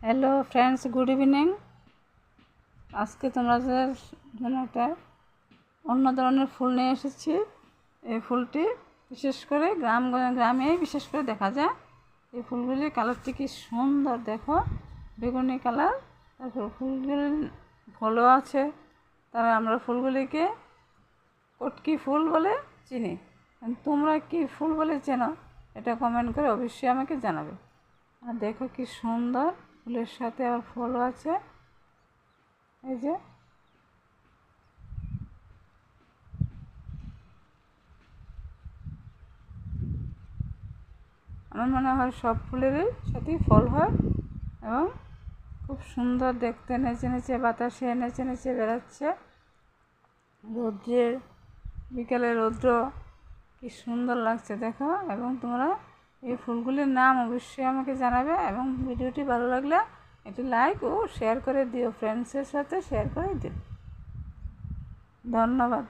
Hello friends, good evening. আজকে তোমাদের জন্য একটা অন্য ধরনের ফুল নিয়ে এসেছি। এই ফুলটি বিশেষ করে গ্রামেই বিশেষ করে দেখা যায়। এই ফুলগুলির কালারটি কি সুন্দর, দেখো, বেগুনি কালার। তারপর ফুলগুলির ফলও আছে। তারা আমরা ফুলগুলিকে কটকি ফুল বলে চিনি। তোমরা কি ফুল বলে চেনো? এটা কমেন্ট করে অবশ্যই আমাকে জানাবে। আর দেখো কি সুন্দর, ফুলের সাথে আবার ফলও আছে। এই যে আমার মনে হয় সব ফুলেরই সাথেই ফল হয় এবং খুব সুন্দর দেখতে, নেচে নেচে বাতাসে নেচে নেচে বেড়াচ্ছে। রৌদ্রের বিকেলে রৌদ্র কি সুন্দর লাগছে দেখো। এবং তোমরা এই ফুলগুলির নাম অবশ্যই আমাকে জানাবে এবং ভিডিওটি ভালো লাগলে একটি লাইক ও শেয়ার করে দিও, ফ্রেন্ডসের সাথে শেয়ার করে দিও। ধন্যবাদ।